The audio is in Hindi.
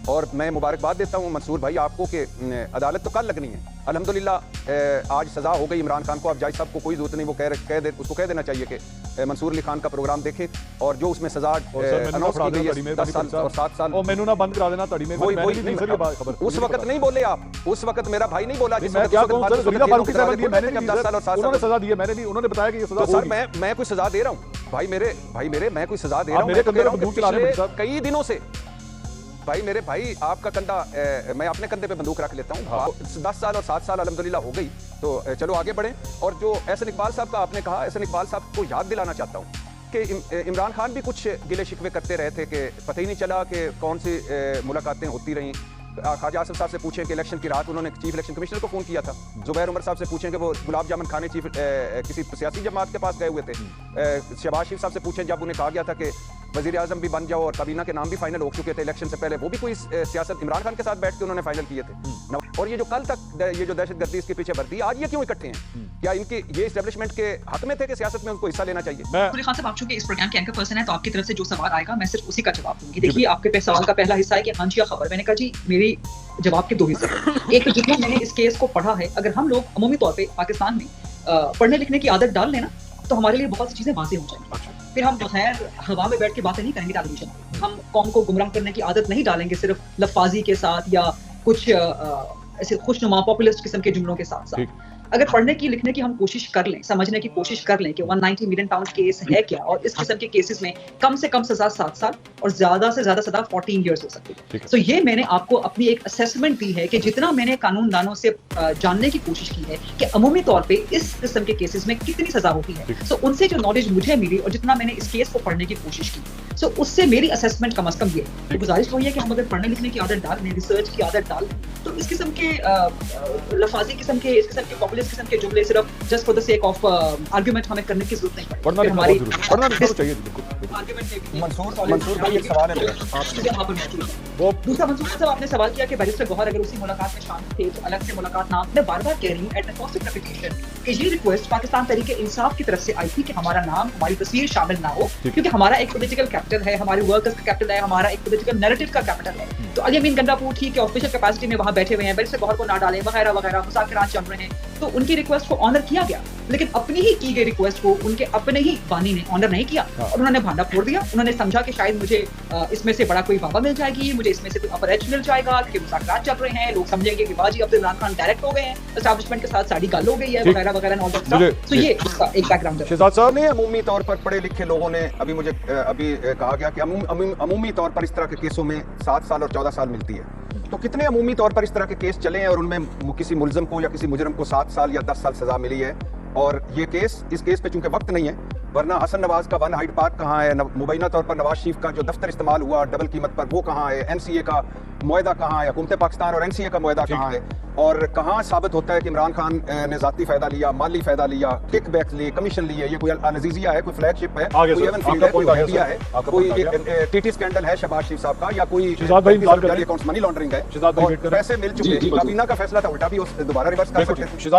और मैं मुबारकबाद देता हूँ मंसूर भाई आपको कि अदालत तो कल लगनी है। अल्हम्दुलिल्लाह आज सज़ा हो गई इमरान खान को। अब जज साहब को कोई जरूरत नहीं, वो उसको कह देना चाहिए कि मंसूर अली खान का प्रोग्राम देखे और जो उसमें सज़ा अनाउंस की गई है 10 साल और 7 साल मैनू ना बंद करा देना तड़ी में। उस वक्त नहीं बोले आप, उस वक्त मेरा भाई नहीं बोला। मैं क्या कहूं सर, ज़रीदा फारूकी साहब ने मैंने 10 साल और 7 साल उन्होंने सजा दी है, मैंने नहीं, उन्होंने बताया कि ये सजा सर मैं कोई सजा दे रहा हूं भाई मेरे मैं कोई सजा दे रहा हूं। मेरे कंधे पे बंदूक चला रहे हैं कई दिनों से भाई। मेरे भाई आपका कंधा मैं अपने कंधे पे बंदूक रख लेता हूँ। 10 साल और 7 साल अल्हम्दुलिल्लाह हो गई, तो चलो आगे बढ़ें। और जो एहसन इकबाल साहब का आपने कहा, एहसन इकबाल साहब को याद दिलाना चाहता हूँ कि इमरान खान भी कुछ गिले शिकवे करते रहे थे कि पता ही नहीं चला कि कौन सी मुलाकातें होती रहीं। ख्वाजा आसिफ साहब से पूछें कि इलेक्शन की रात उन्होंने चीफ इलेक्शन कमिश्नर को फ़ोन किया था। जुबैर उमर साहब से पूछें कि वो गुलाब जामुन खाने किसी सियासी जमात के पास गए हुए थे। शहबाज शरीफ साहब से पूछें जब उन्हें कहा गया था कि वज़ीर आज़म भी बन जाओ और काबीना के नाम भी फाइनल हो चुके थे इलेक्शन से पहले, वो भी कोई सियासत इमरान खान के साथ बैठ के उन्होंने फाइनल किए थे। और ये जो कल तक ये जो दहशतगर्दी इसके पीछे भर्ती है, आज ये क्यों इकट्ठे हैं? क्या इनके ये इस्टेब्लिशमेंट के हक में थे कि सियासत में उनको हिस्सा लेना चाहिए? खान साहब, आप चूंकि इस प्रोग्राम के एंकर पर्सन है तो आपकी तरफ से जो सवाल आएगा मैं सिर्फ उसी का जवाब दूंगी। देखिए, आपके सवाल का पहला हिस्सा है कि हाँ जी या खबर। मैंने कहा जी मेरी जवाब के 2 हिस्से हैं। एक, जितना मैंने इस केस को पढ़ा है, अगर हम लोग अमूमी तौर पे पाकिस्तान में पढ़ने लिखने की आदत डाल लेना तो हमारे लिए बहुत सी चीजें वाज़ेह हो जाएंगी। फिर हम बगैर हवा में बैठ के बातें नहीं करेंगे टेलीविजन में। हम कौम को गुमराह करने की आदत नहीं डालेंगे सिर्फ लफाजी के साथ या कुछ ऐसे खुशनुमा पॉपुलिस्ट किस्म के जुमलों के साथ साथ। अगर पढ़ने की लिखने की हम कोशिश कर लें, समझने की कोशिश कर लें कि 190 मिलियन पाउंड केस है क्या, और इस किस्म के केसेस में कम से कम सजा 7 साल और ज्यादा से ज्यादा सजा 14 इयर्स हो सकती है। तो ये मैंने आपको अपनी एक असेसमेंट दी है कि जितना मैंने कानूनदानों से जानने की कोशिश की है कि अमूमी तौर पे इस किस्म के केसेस में कितनी सजा होती है, सो उनसे जो नॉलेज मुझे मिली और जितना मैंने इस केस को पढ़ने की कोशिश की, सो उससे मेरी असेसमेंट कम अज कम ये है। गुजारिश वही है कि हम अगर पढ़ने लिखने की आदत डाल लें, रिसर्च की आदत डाल लें, तो इस किस्म के लफाजी किस्म के, इस किस्म के पॉपुलिस्ट किस्म के जुमले सिर्फ just for the sake of argument हमें करने की जरूरत नहीं पड़ती। पढ़ना भी चाहिए। मंसूर भाई एक सवाल है मेरा आपसे। वो दूसरा मंसूर साहब, आपने सवाल किया कि बैरिस्टर गौहर अगर उसी मुलाकात में शामिल थे तो अलग से मुलाकात ना। मैं बार-बार कह रही हूं at the cost of reputation कि ये रिक्वेस्ट पाकिस्तान तहरीक इंसाफ की तरफ से आई थी कि हमारा नाम, हमारी तस्वीर शामिल ना हो, क्योंकि हमारा एक पॉलिटिकल कैपिटल है, हमारे वर्कर्स का कैपिटल है, हमारा एक पॉलिटिकल नैरेटिव का कैपिटल है। तो अली अमीन गंडापुर ठीक है ऑफिशियल कैपेसिटी में वहां बैठे हुए हैं, बैरिस्टर गौहर को ना डालें वगैरह वगैरह, मुज़ाकरात चल रहे हैं, तो उनकी रिक्वेस्ट को ऑनर किया गया। लेकिन अपनी ही की गई रिक्वेस्ट को उनके अपने ही बानी ने ऑनर नहीं किया और उन्होंने भांडा फोड़ दिया। उन्होंने समझा कि शायद मुझे इसमें से बड़ा कोई वादा मिल जाएगी, मुझे इसमें से कोई अपर एज मिल जाएगा, क्योंकि मुज़ाकरात चल रहे हैं, लोग समझेंगे कि बाजी अब इमरान खान डायरेक्ट हो गए हैं, एस्टैब्लिशमेंट के साथ साड़ी गल हो गई है वगैरह वगैरह ऑल दैट स्टफ। तो ये इसका एक बैकग्राउंड है। शहजाद साहब ने अमूमी तौर पर पढ़े लिखे लोगों ने अभी मुझे कहा गया कि अमूमी तौर पर इस तरह के केसों में 7 साल और 14 साल मिलती है। तो कितने अमूमी तौर पर इस तरह के केस चले हैं और उनमें किसी मुलजम को या किसी मुजरम को 7 साल या 10 साल सजा मिली है? और ये इस केस पे चूंकि वक्त नहीं है, वरना हसन नवाज का 1 हाइड पार्क कहाँ है, मुबैना तौर पर नवाज शरीफ का जो दफ्तर इस्तेमाल हुआ डबल कीमत पर वो कहाँ है, NCA का मुआहदा कहाँ है, हुकूमत पाकिस्तान और NCA का मुआहदा कहाँ है, और कहाँ साबित होता है कि इमरान खान ने ज़ाती फ़ायदा लिया, माली फ़ायदा लिया, किक बैक लिए, कमीशन लिए? ये कोई अल-अज़ीज़िया है, कोई फ्लैगशिप है, कोई एवनफील्ड है, कोई वाहिदिया है, कोई TT स्कैंडल है शहबाज शरीफ साहब का, या कोई अकाउंट्स मनी लॉन्ड्रिंग है, और पैसे मिल चुके। काबीना का फैसला था उल्टा भी दोबारा रिवर्स कर सकते थे।